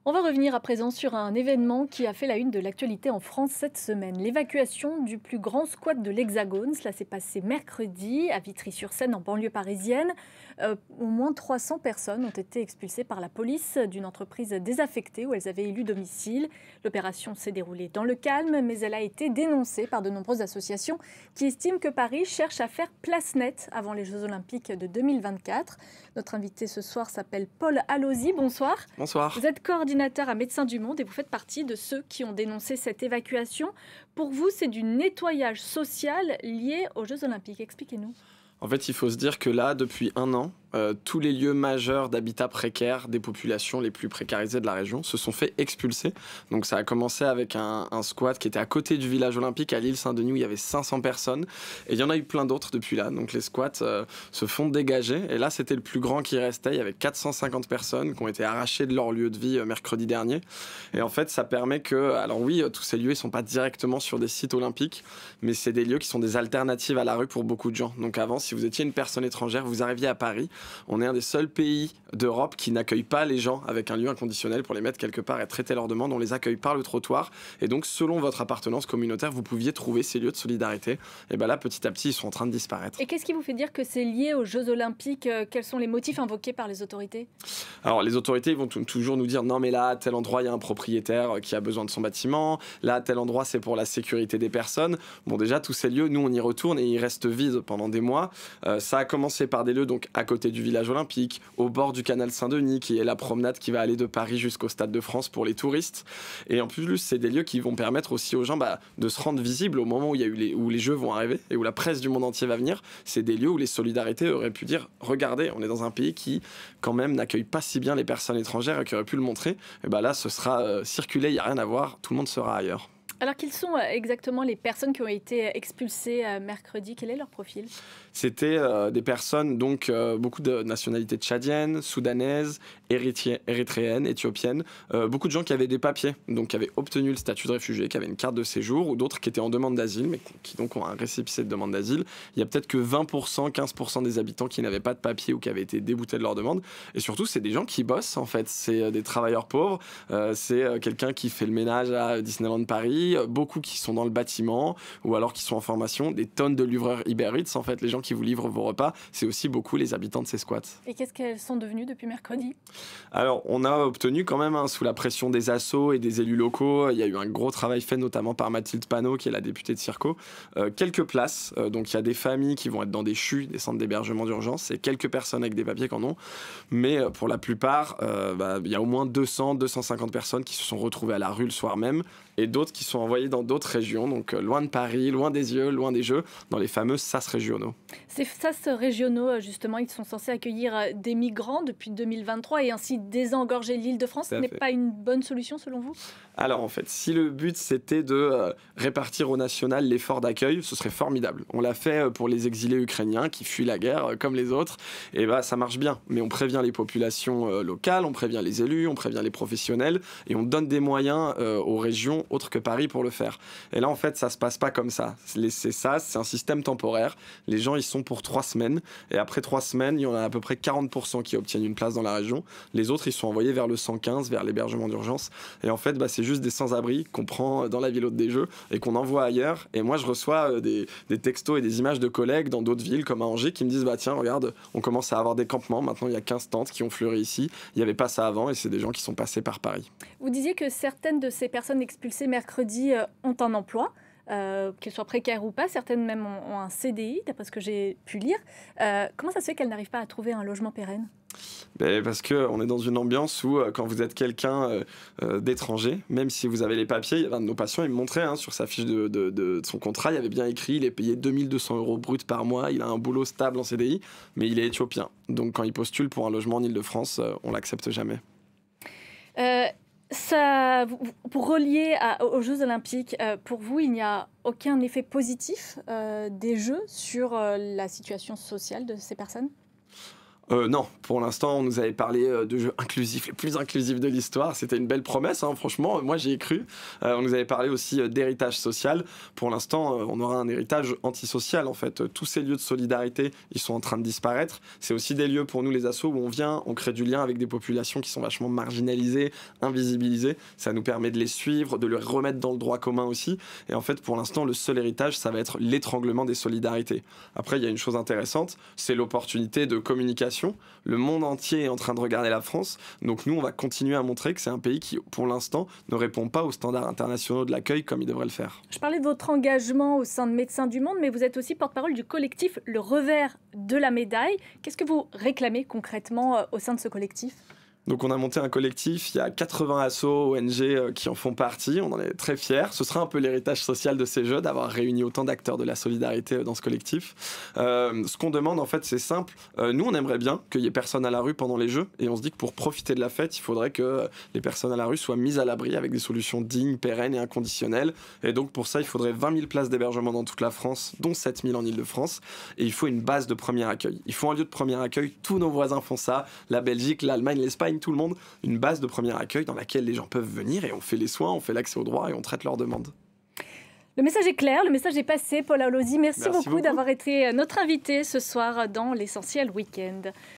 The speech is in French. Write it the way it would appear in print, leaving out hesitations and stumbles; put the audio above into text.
On va revenir à présent sur un événement qui a fait la une de l'actualité en France cette semaine. L'évacuation du plus grand squat de l'Hexagone. Cela s'est passé mercredi à Vitry-sur-Seine, en banlieue parisienne. Au moins 300 personnes ont été expulsées par la police d'une entreprise désaffectée où elles avaient élu domicile. L'opération s'est déroulée dans le calme, mais elle a été dénoncée par de nombreuses associations qui estiment que Paris cherche à faire place nette avant les Jeux Olympiques de 2024. Notre invité ce soir s'appelle Paul Allozzi. Bonsoir. Bonsoir. Vous êtes coordinateur à Médecins du Monde et vous faites partie de ceux qui ont dénoncé cette évacuation. Pour vous, c'est du nettoyage social lié aux Jeux Olympiques. Expliquez-nous. En fait, il faut se dire que là, depuis un an, tous les lieux majeurs d'habitat précaire des populations les plus précarisées de la région se sont fait expulser. Donc ça a commencé avec un squat qui était à côté du village olympique à l'île Saint-Denis où il y avait 500 personnes. Et il y en a eu plein d'autres depuis là. Donc les squats se font dégager. Et là, c'était le plus grand qui restait. Il y avait 450 personnes qui ont été arrachées de leur lieu de vie mercredi dernier. Et en fait, ça permet que... Alors oui, tous ces lieux, ils ne sont pas directement sur des sites olympiques, mais c'est des lieux qui sont des alternatives à la rue pour beaucoup de gens. Donc avant, si vous étiez une personne étrangère, vous arriviez à Paris, on est un des seuls pays d'Europe qui n'accueille pas les gens avec un lieu inconditionnel pour les mettre quelque part et traiter leurs demandes. On les accueille par le trottoir. Et donc, selon votre appartenance communautaire, vous pouviez trouver ces lieux de solidarité. Et bien là, petit à petit, ils sont en train de disparaître. Et qu'est-ce qui vous fait dire que c'est lié aux Jeux Olympiques? Quels sont les motifs invoqués par les autorités? Alors, les autorités ils vont toujours nous dire non, mais là, à tel endroit, il y a un propriétaire qui a besoin de son bâtiment. Là, à tel endroit, c'est pour la sécurité des personnes. Bon, déjà, tous ces lieux, nous, on y retourne et ils restent vides pendant des mois. Ça a commencé par des lieux donc à côté du village olympique, au bord du canal Saint-Denis, qui est la promenade qui va aller de Paris jusqu'au Stade de France pour les touristes. Et en plus, c'est des lieux qui vont permettre aussi aux gens de se rendre visibles au moment où les Jeux vont arriver et où la presse du monde entier va venir. C'est des lieux où les solidarités auraient pu dire « Regardez, on est dans un pays qui, quand même, n'accueille pas si bien les personnes étrangères et qui aurait pu le montrer. » Et bien là, ce sera circulé, il n'y a rien à voir, tout le monde sera ailleurs. Alors, quelles sont exactement les personnes qui ont été expulsées mercredi? Quel est leur profil? C'était des personnes, donc beaucoup de nationalités tchadiennes, soudanaises, érythréennes, éthiopiennes, beaucoup de gens qui avaient des papiers, donc qui avaient obtenu le statut de réfugié, qui avaient une carte de séjour, ou d'autres qui étaient en demande d'asile, mais qui donc ont un récépissé de demande d'asile. Il y a peut-être que 20%, 15% des habitants qui n'avaient pas de papier ou qui avaient été déboutés de leur demande. Et surtout, c'est des gens qui bossent, en fait. C'est des travailleurs pauvres, c'est quelqu'un qui fait le ménage à Disneyland Paris, beaucoup qui sont dans le bâtiment, ou alors qui sont en formation, des tonnes de livreurs Uber Eats, en fait, les gens qui vous livrent vos repas, c'est aussi beaucoup les habitants de ces squats. Et qu'est-ce qu'elles sont devenues depuis mercredi? Alors, on a obtenu quand même, sous la pression des assos et des élus locaux, il y a eu un gros travail fait notamment par Mathilde Panot, qui est la députée de Circo, quelques places. Donc, il y a des familles qui vont être dans des CHU, des centres d'hébergement d'urgence, et quelques personnes avec des papiers qui en ont. Mais pour la plupart, il y a au moins 200, 250 personnes qui se sont retrouvées à la rue le soir même, et d'autres qui sont envoyées dans d'autres régions, donc loin de Paris, loin des yeux, loin des Jeux, dans les fameux SAS régionaux. Ces SAS régionaux, justement, ils sont censés accueillir des migrants depuis 2023 et ainsi désengorger l'Île-de-France. Ce n'est pas une bonne solution selon vous? Alors en fait, si le but c'était de répartir au national l'effort d'accueil, ce serait formidable. On l'a fait pour les exilés ukrainiens qui fuient la guerre comme les autres, et ça marche bien. Mais on prévient les populations locales, on prévient les élus, on prévient les professionnels, et on donne des moyens aux régions autres que Paris pour le faire. Et là en fait, ça se passe pas comme ça. C'est ça, c'est un système temporaire. Les gens ils sont pour 3 semaines, et après 3 semaines, il y en a à peu près 40% qui obtiennent une place dans la région. Les autres ils sont envoyés vers le 115, vers l'hébergement d'urgence. Et en fait, c'est juste des sans-abri qu'on prend dans la ville hôte des Jeux et qu'on envoie ailleurs. Et moi, je reçois des textos et des images de collègues dans d'autres villes comme à Angers qui me disent tiens, regarde, on commence à avoir des campements. Maintenant, il y a 15 tentes qui ont fleuri ici. Il n'y avait pas ça avant et c'est des gens qui sont passés par Paris. Vous disiez que certaines de ces personnes expulsées mercredi ont un emploi. Qu'elles soient précaires ou pas, certaines même ont un CDI, d'après ce que j'ai pu lire. Comment ça se fait qu'elles n'arrivent pas à trouver un logement pérenne? Parce qu'on est dans une ambiance où quand vous êtes quelqu'un d'étranger, même si vous avez les papiers, un de nos patients il me montrait sur sa fiche de son contrat, il y avait bien écrit il est payé 2200 € brut par mois, il a un boulot stable en CDI, mais il est éthiopien. Donc quand il postule pour un logement en Île-de-France, on l'accepte jamais. Pour relier aux Jeux Olympiques, pour vous, il n'y a aucun effet positif des Jeux sur la situation sociale de ces personnes? Non, pour l'instant, on nous avait parlé de jeux inclusifs, les plus inclusifs de l'histoire. C'était une belle promesse, hein, franchement, moi j'y ai cru. On nous avait parlé aussi d'héritage social. Pour l'instant, on aura un héritage antisocial, en fait. Tous ces lieux de solidarité, ils sont en train de disparaître. C'est aussi des lieux pour nous, les assos, où on vient, on crée du lien avec des populations qui sont vachement marginalisées, invisibilisées. Ça nous permet de les suivre, de les remettre dans le droit commun aussi. Et en fait, pour l'instant, le seul héritage, ça va être l'étranglement des solidarités. Après, il y a une chose intéressante, c'est l'opportunité de communication. Le monde entier est en train de regarder la France, donc nous on va continuer à montrer que c'est un pays qui pour l'instant ne répond pas aux standards internationaux de l'accueil comme il devrait le faire. Je parlais de votre engagement au sein de Médecins du Monde, mais vous êtes aussi porte-parole du collectif Le Revers de la Médaille. Qu'est-ce que vous réclamez concrètement au sein de ce collectif ? Donc on a monté un collectif, il y a 80 assos, ONG qui en font partie, on en est très fiers. Ce sera un peu l'héritage social de ces jeux, d'avoir réuni autant d'acteurs de la solidarité dans ce collectif. Ce qu'on demande en fait c'est simple, nous on aimerait bien qu'il y ait personne à la rue pendant les jeux, et on se dit que pour profiter de la fête, il faudrait que les personnes à la rue soient mises à l'abri avec des solutions dignes, pérennes et inconditionnelles. Et donc pour ça il faudrait 20 000 places d'hébergement dans toute la France, dont 7 000 en Ile-de-France, et il faut une base de premier accueil. Il faut un lieu de premier accueil, tous nos voisins font ça, la Belgique, l'Allemagne, l'Espagne, tout le monde, une base de premier accueil dans laquelle les gens peuvent venir et on fait les soins, on fait l'accès aux droits et on traite leurs demandes. Le message est clair, le message est passé. Paul Aulozzi, merci beaucoup d'avoir été notre invité ce soir dans l'Essentiel Week-end.